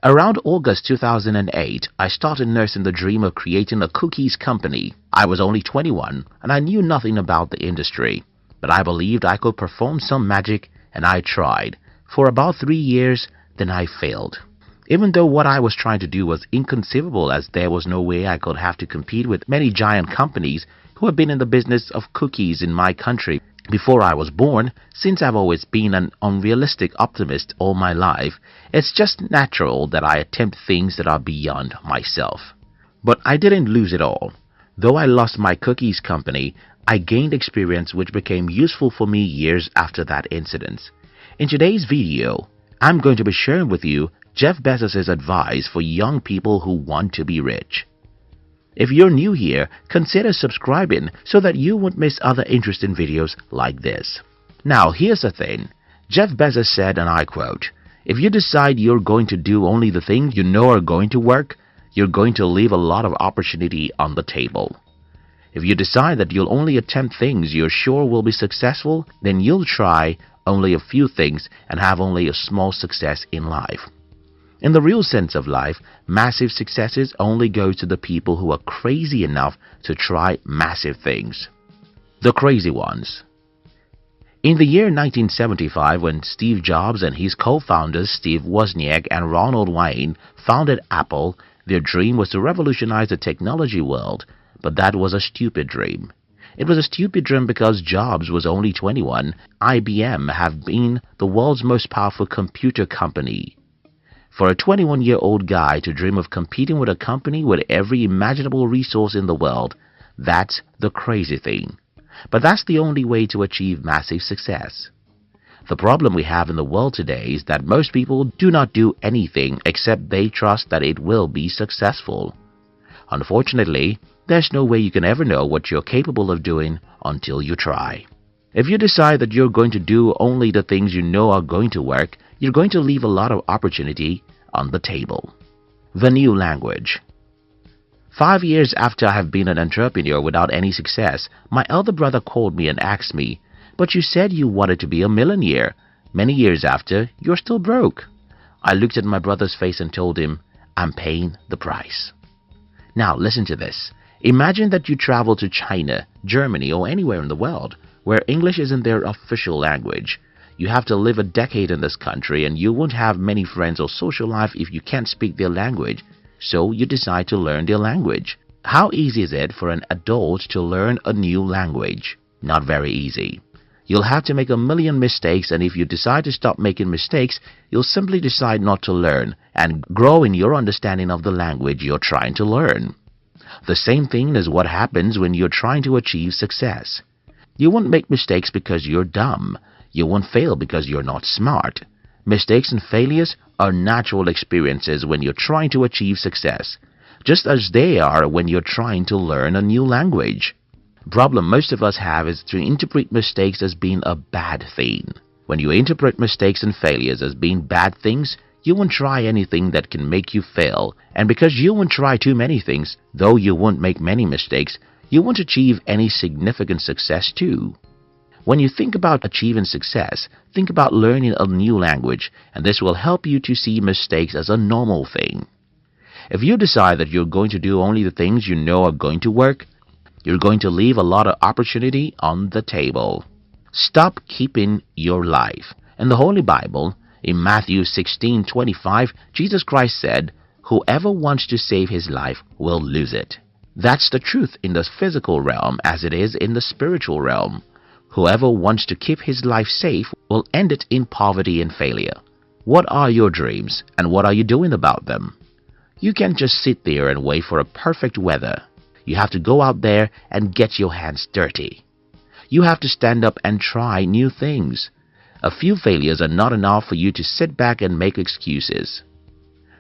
Around August 2008, I started nursing the dream of creating a cookies company. I was only 21 and I knew nothing about the industry, but I believed I could perform some magic and I tried. For about 3 years, then I failed. Even though what I was trying to do was inconceivable, as there was no way I could have to compete with many giant companies who have been in the business of cookies in my country before I was born. Since I've always been an unrealistic optimist all my life, it's just natural that I attempt things that are beyond myself. But I didn't lose it all. Though I lost my cookies company, I gained experience which became useful for me years after that incident. In today's video, I'm going to be sharing with you Jeff Bezos' advice for young people who want to be rich. If you're new here, consider subscribing so that you won't miss other interesting videos like this. Now, here's the thing. Jeff Bezos said, and I quote, "If you decide you're going to do only the things you know are going to work, you're going to leave a lot of opportunity on the table. If you decide that you'll only attempt things you're sure will be successful, then you'll try only a few things and have only a small success in life." In the real sense of life, massive successes only go to the people who are crazy enough to try massive things. The crazy ones. In the year 1975, when Steve Jobs and his co-founders Steve Wozniak and Ronald Wayne founded Apple, their dream was to revolutionize the technology world, but that was a stupid dream. It was a stupid dream because Jobs was only 21. IBM have been the world's most powerful computer company. For a 21-year-old guy to dream of competing with a company with every imaginable resource in the world, that's the crazy thing. But that's the only way to achieve massive success. The problem we have in the world today is that most people do not do anything except they trust that it will be successful. Unfortunately, there's no way you can ever know what you're capable of doing until you try. If you decide that you're going to do only the things you know are going to work, you're going to leave a lot of opportunity on the table. The new language. 5 years after I have been an entrepreneur without any success, my elder brother called me and asked me, "But you said you wanted to be a millionaire. Many years after, you're still broke." I looked at my brother's face and told him, "I'm paying the price." Now listen to this. Imagine that you travel to China, Germany, or anywhere in the world where English isn't their official language. You have to live a decade in this country and you won't have many friends or social life if you can't speak their language, so you decide to learn their language. How easy is it for an adult to learn a new language? Not very easy. You'll have to make a million mistakes, and if you decide to stop making mistakes, you'll simply decide not to learn and grow in your understanding of the language you're trying to learn. The same thing is what happens when you're trying to achieve success. You won't make mistakes because you're dumb. You won't fail because you're not smart. Mistakes and failures are natural experiences when you're trying to achieve success, just as they are when you're trying to learn a new language. The problem most of us have is to interpret mistakes as being a bad thing. When you interpret mistakes and failures as being bad things, you won't try anything that can make you fail, and because you won't try too many things, though you won't make many mistakes, you won't achieve any significant success too. When you think about achieving success, think about learning a new language, and this will help you to see mistakes as a normal thing. If you decide that you're going to do only the things you know are going to work, you're going to leave a lot of opportunity on the table. Stop keeping your life. In the Holy Bible, in Matthew 16:25, Jesus Christ said, "Whoever wants to save his life will lose it." That's the truth in the physical realm as it is in the spiritual realm. Whoever wants to keep his life safe will end it in poverty and failure. What are your dreams and what are you doing about them? You can't just sit there and wait for a perfect weather. You have to go out there and get your hands dirty. You have to stand up and try new things. A few failures are not enough for you to sit back and make excuses.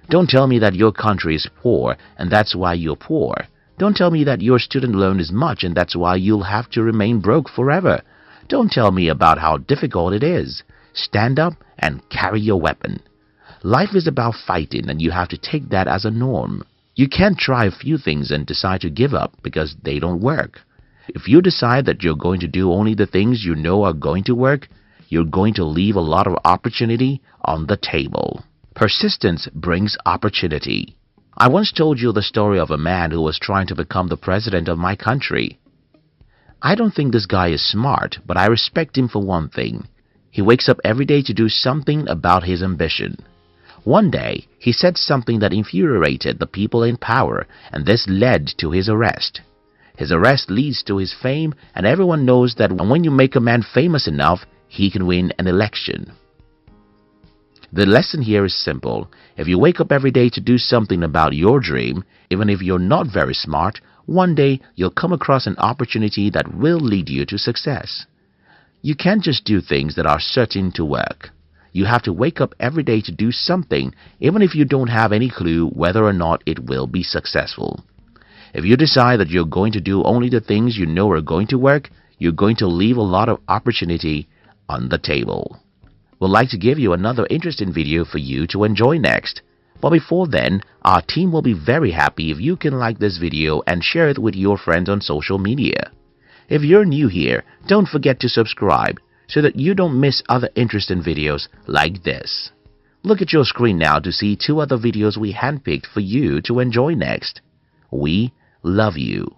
Don't tell me that your country is poor and that's why you're poor. Don't tell me that your student loan is much and that's why you'll have to remain broke forever. Don't tell me about how difficult it is. Stand up and carry your weapon. Life is about fighting, and you have to take that as a norm. You can't try a few things and decide to give up because they don't work. If you decide that you're going to do only the things you know are going to work, you're going to leave a lot of opportunity on the table. Persistence brings opportunity. I once told you the story of a man who was trying to become the president of my country. I don't think this guy is smart, but I respect him for one thing. He wakes up every day to do something about his ambition. One day, he said something that infuriated the people in power, and this led to his arrest. His arrest leads to his fame, and everyone knows that when you make a man famous enough, he can win an election. The lesson here is simple. If you wake up every day to do something about your dream, even if you're not very smart, one day you'll come across an opportunity that will lead you to success. You can't just do things that are certain to work. You have to wake up every day to do something, even if you don't have any clue whether or not it will be successful. If you decide that you're going to do only the things you know are going to work, you're going to leave a lot of opportunity on the table. We'd like to give you another interesting video for you to enjoy next. But before then, our team will be very happy if you can like this video and share it with your friends on social media. If you're new here, don't forget to subscribe so that you don't miss other interesting videos like this. Look at your screen now to see 2 other videos we handpicked for you to enjoy next. We love you.